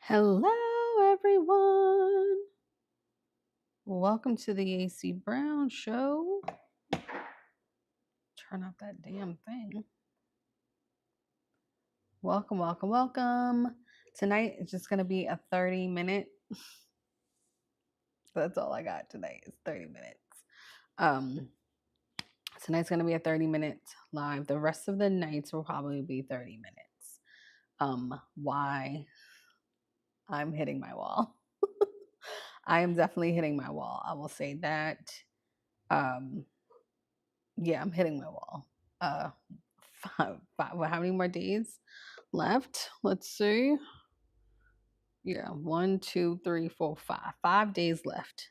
Hello, everyone. Welcome to the AC Brown Show. Turn off that damn thing. Welcome. Tonight is just going to be a 30-minute. That's all I got tonight is 30 minutes. Tonight's going to be a 30-minute live. The rest of the nights will probably be 30 minutes. Why? I'm hitting my wall. I am definitely hitting my wall. I will say that. Yeah, I'm hitting my wall. Five, how many more days left? Let's see. Yeah, 1, 2, 3, 4, 5. 5 days left.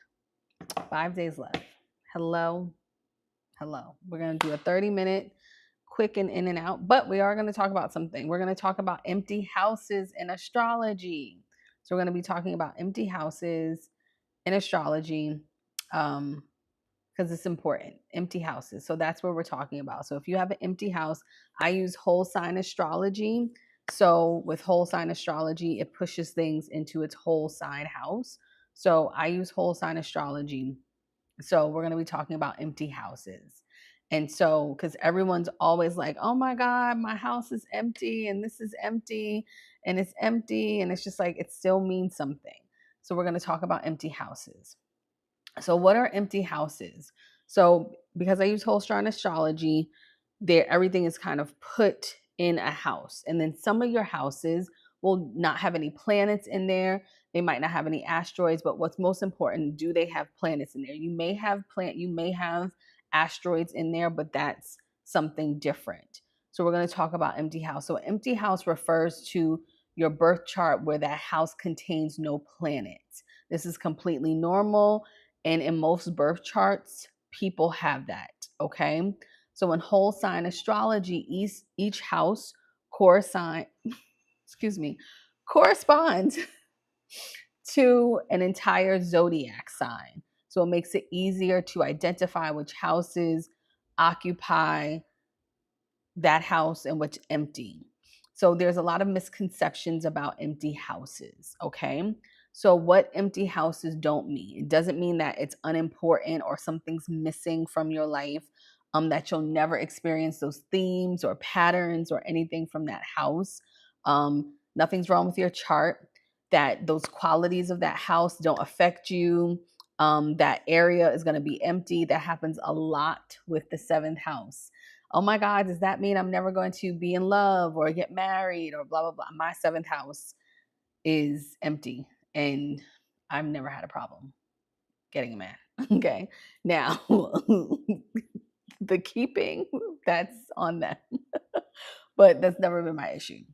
5 days left. Hello. We're going to do a 30-minute quick and in and out, but we are going to talk about something. We're going to talk about empty houses in astrology. So we're going to be talking about empty houses in astrology. Because it's important. Empty houses. So that's what we're talking about. So if you have an empty house, I use whole sign astrology. So with whole sign astrology, it pushes things into its whole sign house. So I use whole sign astrology. So we're going to be talking about empty houses. And so, because everyone's always like, oh my God, my house is empty and this is empty and it's empty. And it's just like, it still means something. So we're going to talk about empty houses. So what are empty houses? So because I use whole sign astrology, there everything is kind of put in a house. And then some of your houses will not have any planets in there. They might not have any asteroids, but what's most important, do they have planets in there? You may have asteroids in there, but that's something different. So we're going to talk about empty house. So empty house refers to your birth chart where that house contains no planets. This is completely normal. And in most birth charts, people have that, okay? So in whole sign astrology, each house corresponds to an entire zodiac sign. So it makes it easier to identify which houses occupy that house and which empty. So there's a lot of misconceptions about empty houses, okay? So what empty houses don't mean, it doesn't mean that it's unimportant or something's missing from your life, that you'll never experience those themes or patterns or anything from that house. Nothing's wrong with your chart, that those qualities of that house don't affect you. That area is going to be empty. That happens a lot with the seventh house. Oh my God, does that mean I'm never going to be in love or get married or blah, blah, blah? My seventh house is empty and I've never had a problem getting a man. Okay. Now, the keeping, that's on them. But that's never been my issue.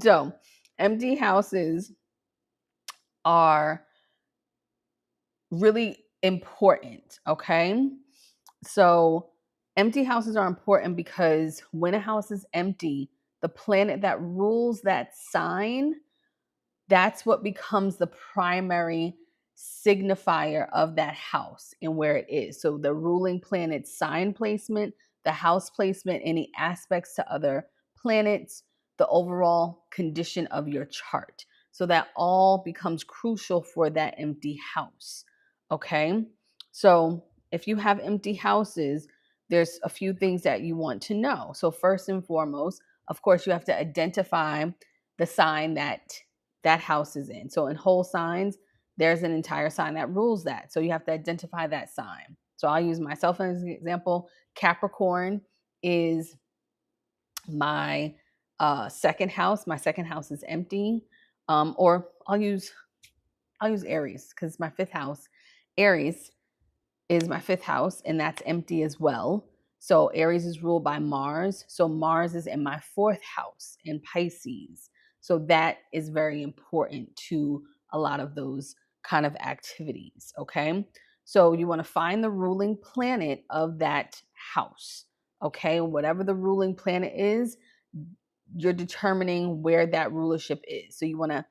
So, empty houses are really important. Okay. So, empty houses are important because when a house is empty, the planet that rules that sign, that's what becomes the primary signifier of that house and where it is. So the ruling planet sign placement, the house placement, any aspects to other planets, the overall condition of your chart. So that all becomes crucial for that empty house. Okay. So if you have empty houses, there's a few things that you want to know. So first and foremost, of course, you have to identify the sign that house is in. So in whole signs, there's an entire sign that rules that. So you have to identify that sign. So I'll use myself as an example. Capricorn is my second house. My second house is empty. Or I'll use Aries because my fifth house. Aries is my fifth house, and that's empty as well. So Aries is ruled by Mars. So Mars is in my fourth house in Pisces. So that is very important to a lot of those kind of activities. Okay. So you want to find the ruling planet of that house. Okay. Whatever the ruling planet is, you're determining where that rulership is. So you want to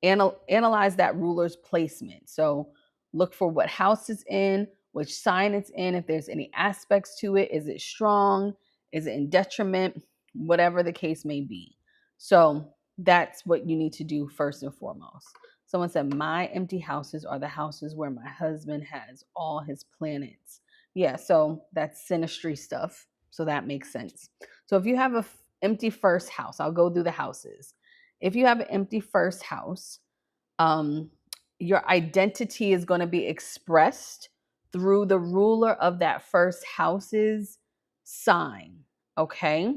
analyze that ruler's placement. So look for what house it's in, which sign it's in, if there's any aspects to it. Is it strong? Is it in detriment? Whatever the case may be. So that's what you need to do first and foremost. Someone said, my empty houses are the houses where my husband has all his planets. Yeah, so that's synastry stuff. So that makes sense. So if you have a empty first house, I'll go through the houses. If you have an empty first house, your identity is going to be expressed through the ruler of that first house's sign. Okay.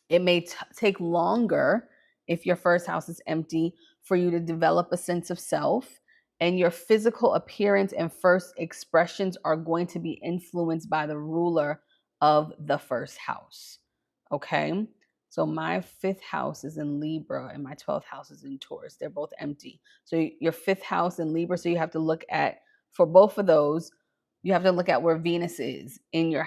It may take longer if your first house is empty for you to develop a sense of self, and your physical appearance and first expressions are going to be influenced by the ruler of the first house. Okay. So my fifth house is in Libra and my 12th house is in Taurus. They're both empty. So your fifth house in Libra. So you have to look at, for both of those, you have to look at where Venus is in your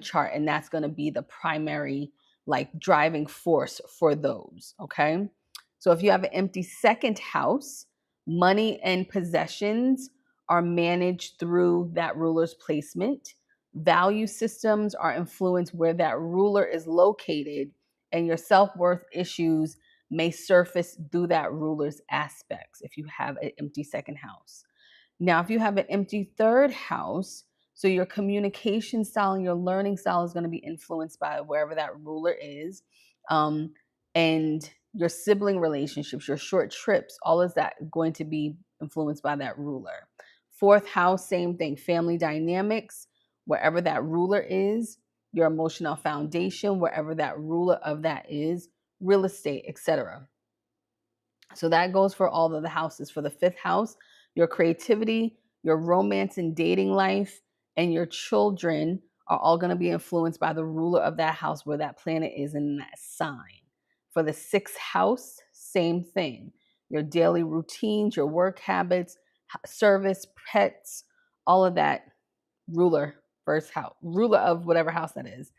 chart, and that's going to be the primary like driving force for those. Okay. So if you have an empty second house, money and possessions are managed through that ruler's placement. Value systems are influenced where that ruler is located, and your self-worth issues may surface through that ruler's aspects if you have an empty second house. Now, if you have an empty third house, so your communication style and your learning style is going to be influenced by wherever that ruler is. And your sibling relationships, your short trips, all is that going to be influenced by that ruler. Fourth house, same thing, family dynamics, wherever that ruler is, your emotional foundation, wherever that ruler of that is, real estate, etc. So that goes for all of the houses. For the fifth house, your creativity, your romance and dating life, and your children are all going to be influenced by the ruler of that house where that planet is in that sign. For the sixth house, same thing. Your daily routines, your work habits, service, pets, all of that ruler, first house, ruler of whatever house that is.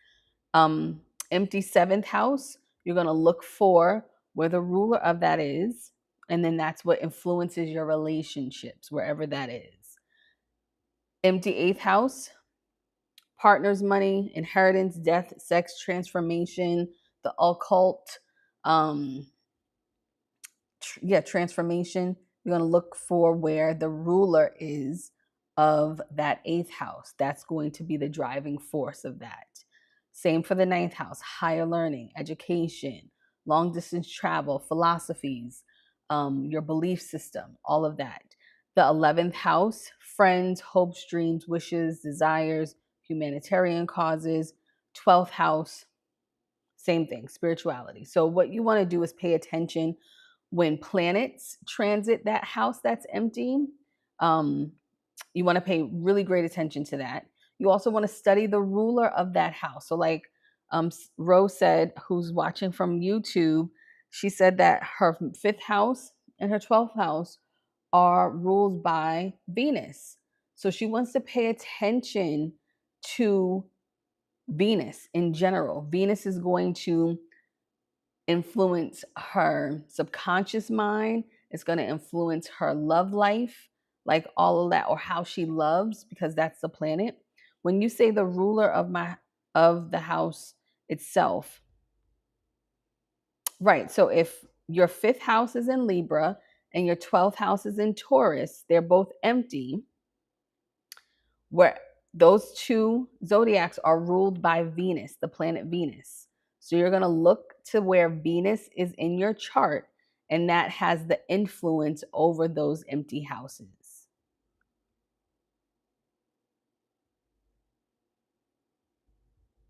Empty seventh house, you're going to look for where the ruler of that is, and then that's what influences your relationships, wherever that is. Empty eighth house, partners, money, inheritance, death, sex, transformation, the occult, transformation. You're going to look for where the ruler is of that eighth house. That's going to be the driving force of that. Same for the ninth house, higher learning, education, long distance travel, philosophies, your belief system, all of that. The 11th house, friends, hopes, dreams, wishes, desires, humanitarian causes. 12th house, same thing, spirituality. So what you want to do is pay attention when planets transit that house that's empty. You want to pay really great attention to that. You also want to study the ruler of that house. So like Rose said, who's watching from YouTube, she said that her fifth house and her 12th house are ruled by Venus. So she wants to pay attention to Venus in general. Venus is going to influence her subconscious mind. It's going to influence her love life, like all of that, or how she loves, because that's the planet. When you say the ruler of the house itself, right? So if your fifth house is in Libra and your 12th house is in Taurus, they're both empty. Where those two zodiacs are ruled by Venus, the planet Venus. So you're going to look to where Venus is in your chart, and that has the influence over those empty houses.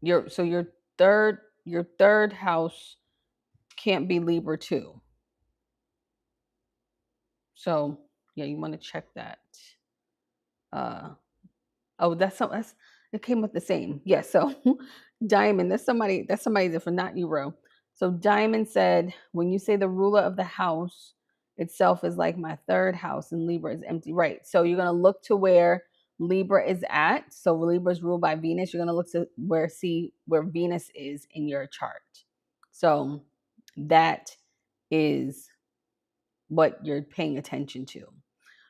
Your third house can't be Libra too. So yeah, you want to check that. Oh, that's it came with the same. Yes, yeah, so Diamond, that's somebody different, not you, Ro. So Diamond said, when you say the ruler of the house itself is like my third house and Libra is empty. Right. So you're gonna look to where Libra is at. So Libra is ruled by Venus. You're gonna look to see where Venus is in your chart. So that is what you're paying attention to.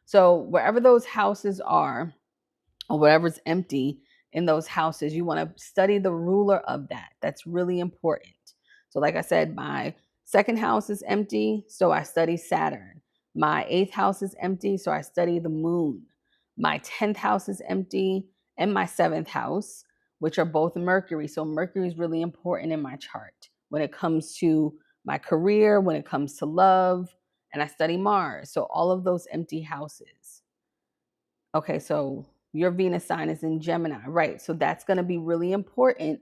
So wherever those houses are, or whatever's empty in those houses, you want to study the ruler of that. That's really important. So like I said, my second house is empty, so I study Saturn. My 8th house is empty, so I study the moon. My 10th house is empty, and my 7th house, which are both Mercury. So Mercury is really important in my chart when it comes to my career, when it comes to love, and I study Mars. So all of those empty houses. Okay, so your Venus sign is in Gemini, right? So that's going to be really important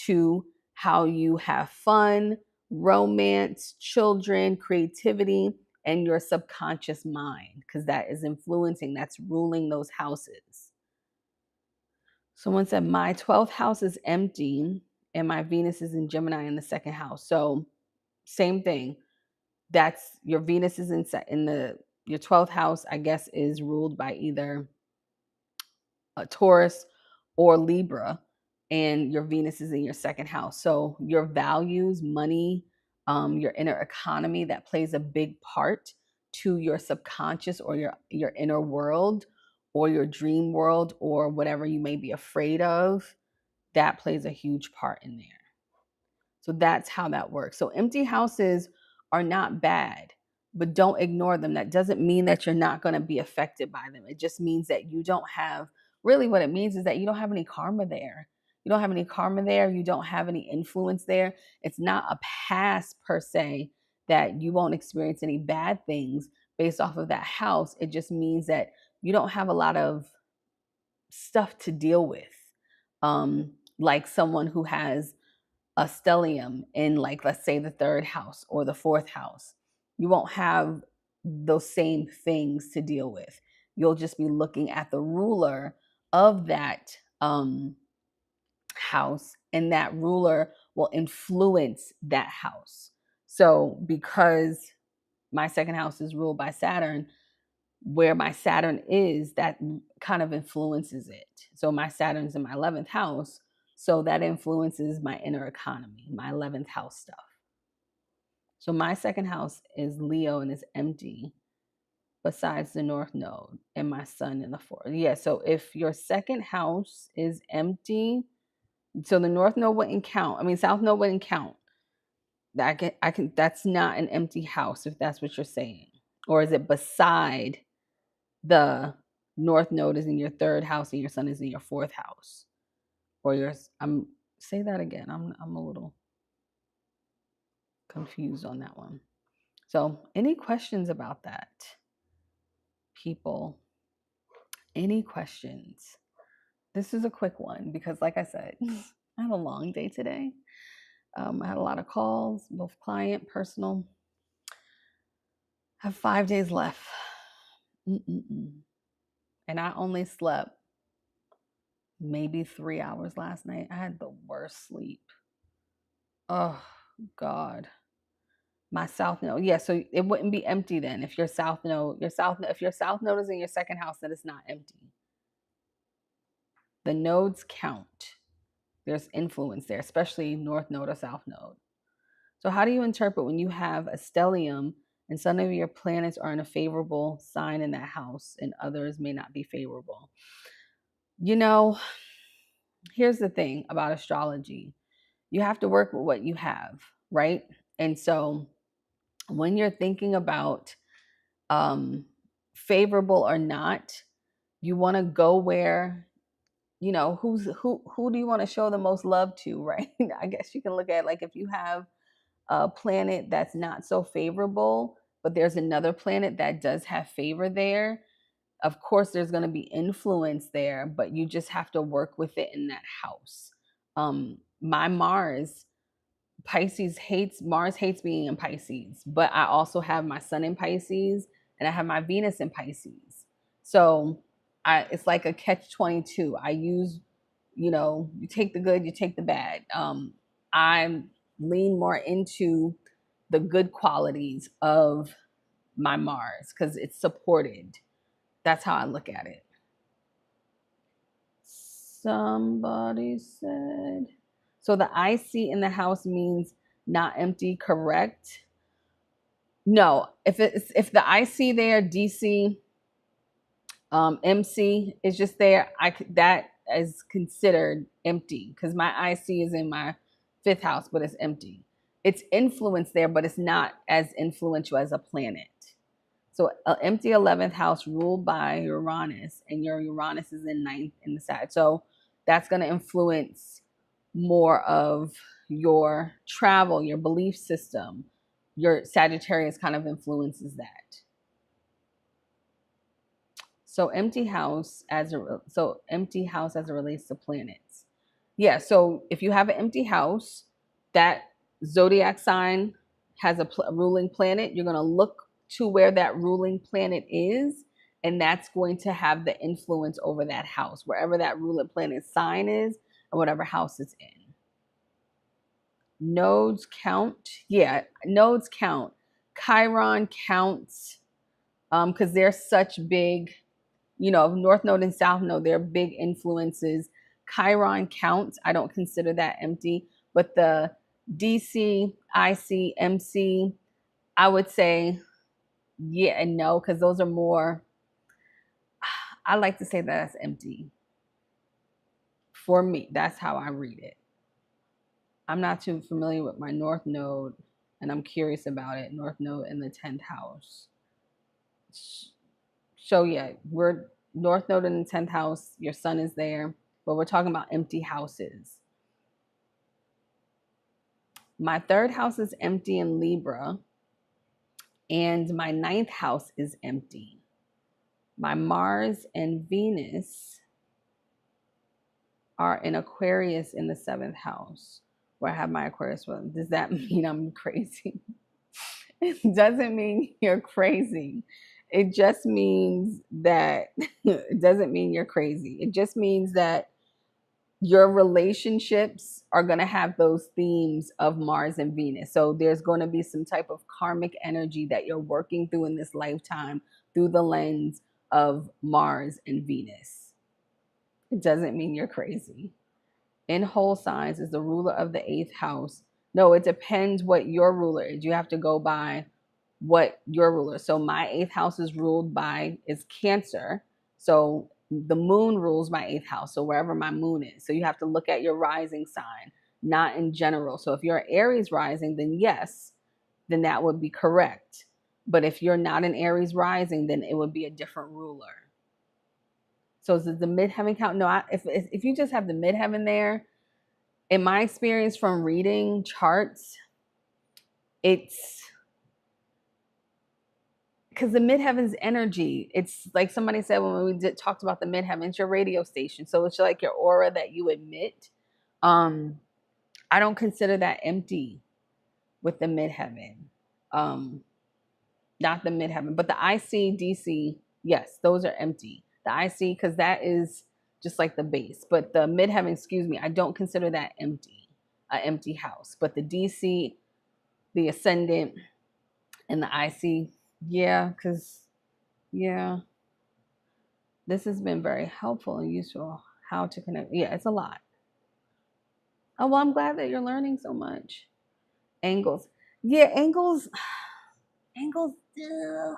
to how you have fun, romance, children, creativity, and your subconscious mind, because that is influencing, that's ruling those houses. Someone said, my 12th house is empty and my Venus is in Gemini in the 2nd house. So, same thing. That's your Venus is in your 12th house, I guess, is ruled by either a Taurus or Libra, and your Venus is in your 2nd house. So your values, money, your inner economy, that plays a big part to your subconscious or your inner world or your dream world or whatever you may be afraid of. That plays a huge part in there. So that's how that works. So empty houses are not bad, but don't ignore them. That doesn't mean that you're not going to be affected by them. It just means that you don't have, really what it means is that you don't have any karma there. You don't have any karma there. You don't have any influence there. It's not a past per se that you won't experience any bad things based off of that house. It just means that you don't have a lot of stuff to deal with. Like someone who has a stellium in, like, let's say the 3rd house or the 4th house, you won't have those same things to deal with. You'll just be looking at the ruler of that house, and that ruler will influence that house. So because my 2nd house is ruled by Saturn, where my Saturn is, that kind of influences it. So my Saturn's in my 11th house, so that influences my inner economy, my 11th house stuff. So my 2nd house is Leo and is empty besides the North Node and my Sun in the 4th. Yeah, so if your 2nd house is empty, so the North Node wouldn't count. I mean, South Node wouldn't count. I can that's not an empty house if that's what you're saying. Or is it beside the North Node is in your 3rd house and your Sun is in your 4th house? Or say that again. I'm a little confused on that one. So, any questions about that, people? Any questions? This is a quick one because, like I said, I had a long day today. I had a lot of calls, both client, personal. I have 5 days left. And I only slept maybe 3 hours last night. I had the worst sleep. Oh, God. My South Node. Yeah, so it wouldn't be empty then. If your South Node, if your South Node is in your 2nd house, then it's not empty. The nodes count. There's influence there, especially North Node or South Node. So how do you interpret when you have a stellium and some of your planets are in a favorable sign in that house and others may not be favorable? You know, here's the thing about astrology. You have to work with what you have, right? And so when you're thinking about favorable or not, you want to go where, who do you want to show the most love to, right? I guess you can look at, like, if you have a planet that's not so favorable, but there's another planet that does have favor there, of course there's going to be influence there, but you just have to work with it in that house. My Mars hates being in Pisces, but I also have my Sun in Pisces and I have my Venus in Pisces. So it's like a catch-22. I use, you take the good, you take the bad. I lean more into the good qualities of my Mars because it's supported. That's how I look at it. Somebody said, so the IC in the house means not empty, correct? No, if the IC there, DC, MC is just there, that is considered empty because my IC is in my 5th house, but it's empty. It's influence there, but it's not as influential as a planet. So empty 11th house ruled by Uranus, and your Uranus is in ninth in the Sag. So that's going to influence more of your travel, your belief system. Your Sagittarius kind of influences that. So empty house as it relates to planets. Yeah, so if you have an empty house, that zodiac sign has a ruling planet, you're going to look to where that ruling planet is, and that's going to have the influence over that house, wherever that ruling planet sign is, and whatever house it's in. Nodes count. Yeah, nodes count. Chiron counts because they're such big, North Node and South Node, they're big influences. Chiron counts. I don't consider that empty, but the DC, IC, MC, I would say yeah and no, because those are more, I like to say that's empty. For me, that's how I read it. I'm not too familiar with my North Node, and I'm curious about it. North Node in the 10th house. So yeah, we're North Node in the 10th house. Your sun is there, but we're talking about empty houses. My 3rd house is empty in Libra, and my 9th house is empty. My Mars and Venus are in Aquarius in the 7th house, where I have my Aquarius one. Does that mean I'm crazy? It doesn't mean you're crazy. It just means that it doesn't mean you're crazy. It just means that your relationships are going to have those themes of Mars and Venus. So there's going to be some type of karmic energy that you're working through in this lifetime through the lens of Mars and Venus. It doesn't mean you're crazy. In whole signs is the ruler of the 8th house. No, it depends what your ruler is. You have to go by what your ruler. So my 8th house is Cancer. So the moon rules my 8th house. So wherever my moon is. So you have to look at your rising sign, not in general. So if you're Aries rising, then yes, then that would be correct. But if you're not an Aries rising, then it would be a different ruler. So is the midheaven count? No, if you just have the midheaven there, in my experience from reading charts, it's because the midheaven's energy, it's like somebody said when we talked about the midheaven, it's your radio station. So it's like your aura that you emit. I don't consider that empty with the midheaven. Not the midheaven, but the IC, DC, yes, those are empty. The IC, because that is just like the base. But the midheaven, excuse me, I don't consider that empty, an empty house. But the DC, the ascendant, and the IC, yeah, because, yeah, this has been very helpful and useful. How to connect. Yeah, it's a lot. Oh, well, I'm glad that you're learning so much. Angles. Yeah, angles. Angles. Ugh.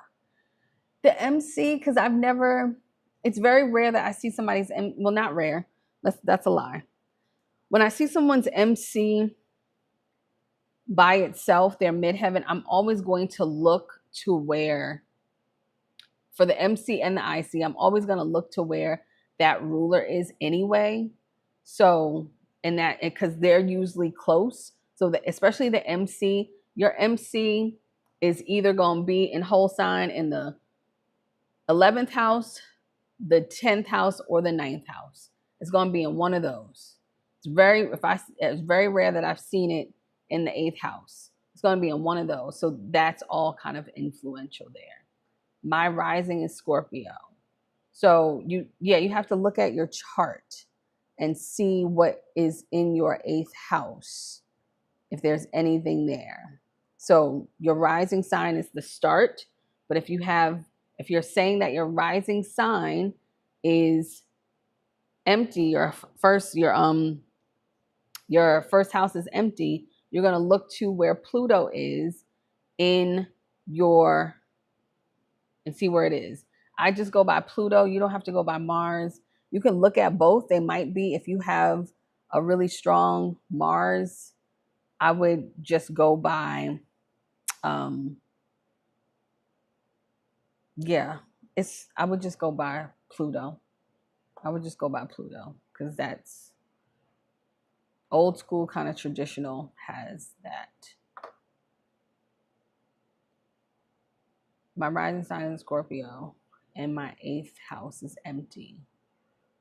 The MC, because it's very rare that I see somebody's, well, not rare. That's a lie. When I see someone's MC by itself, their midheaven, I'm always going to look to where, for the MC and the IC, I'm always going to look to where that ruler is anyway. So, and that, because they're usually close. So, especially the MC, your MC is either going to be in whole sign in the 11th house, the 10th house, or the 9th house. It's going to be in one of those. It's very rare that I've seen it in the 8th house. It's going to be in one of those. So that's all kind of influential there. My rising is Scorpio. So you have to look at your chart and see what is in your 8th house, if there's anything there. So your rising sign is the start, but if you're saying that your rising sign is empty, your first house is empty, you're going to look to where Pluto is in your, and see where it is. I just go by Pluto. You don't have to go by Mars. You can look at both. They might be, if you have a really strong Mars, I would just go by Yeah, I would just go by Pluto. I would just go by Pluto because that's old school, kind of traditional, has that. My rising sign is Scorpio and my 8th house is empty.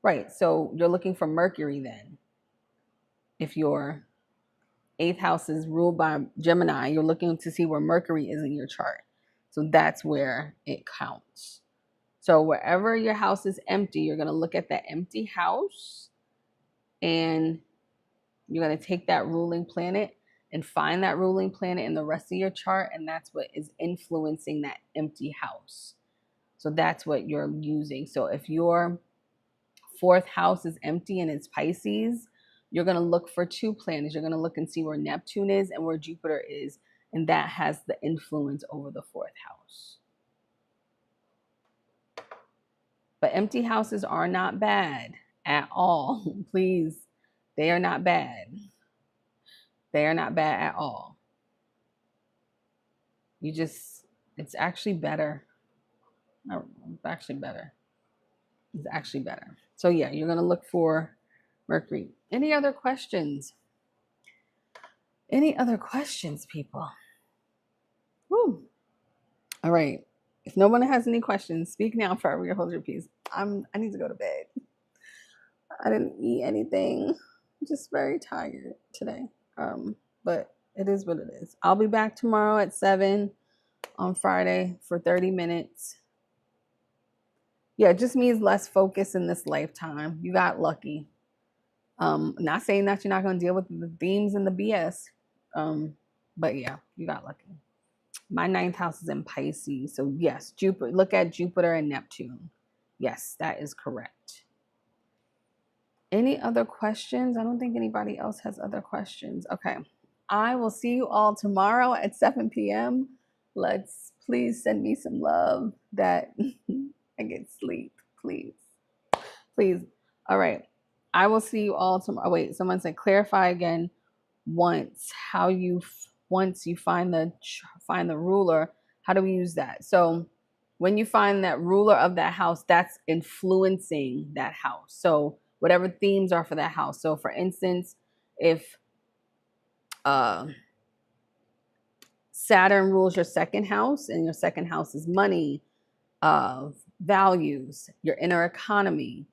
Right. So you're looking for Mercury then. If your 8th house is ruled by Gemini, you're looking to see where Mercury is in your chart. So that's where it counts. So wherever your house is empty, you're going to look at that empty house and you're going to take that ruling planet and find that ruling planet in the rest of your chart. And that's what is influencing that empty house. So that's what you're using. So if your 4th house is empty and it's Pisces, you're going to look for 2 planets. You're going to look and see where Neptune is and where Jupiter is. And that has the influence over the 4th house. But empty houses are not bad at all. Please, they are not bad. They are not bad at all. It's actually better. No, it's actually better. It's actually better. So yeah, you're going to look for Mercury. Any other questions? Any other questions, people? Woo. All right. If no one has any questions, speak now, forever you hold your peace. I need to go to bed. I didn't eat anything. I'm just very tired today. But it is what it is. I'll be back tomorrow at 7 on Friday for 30 minutes. Yeah, it just means less focus in this lifetime. You got lucky. Not saying that you're not going to deal with the themes and the BS. But yeah, you got lucky. My 9th house is in Pisces. So yes, Jupiter. Look at Jupiter and Neptune. Yes, that is correct. Any other questions? I don't think anybody else has other questions. Okay. I will see you all tomorrow at 7 p.m. Let's please send me some love that I get sleep. Please. Please. All right. I will see you all tomorrow. Wait, someone said clarify again once you find the ruler. How do we use that? So when you find that ruler of that house, that's influencing that house. So whatever themes are for that house. So for instance, if Saturn rules your 2nd house and your 2nd house is money, values, your inner economy,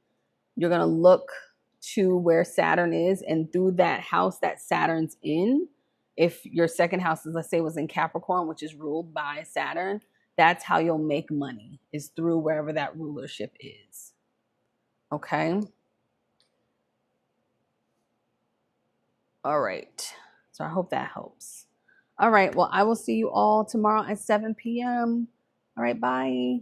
you're going to look to where Saturn is, and through that house that Saturn's in, if your 2nd house is, let's say, was in Capricorn, which is ruled by Saturn, that's how you'll make money, is through wherever that rulership is. Okay? All right. So I hope that helps. All right. Well, I will see you all tomorrow at 7 p.m. All right. Bye.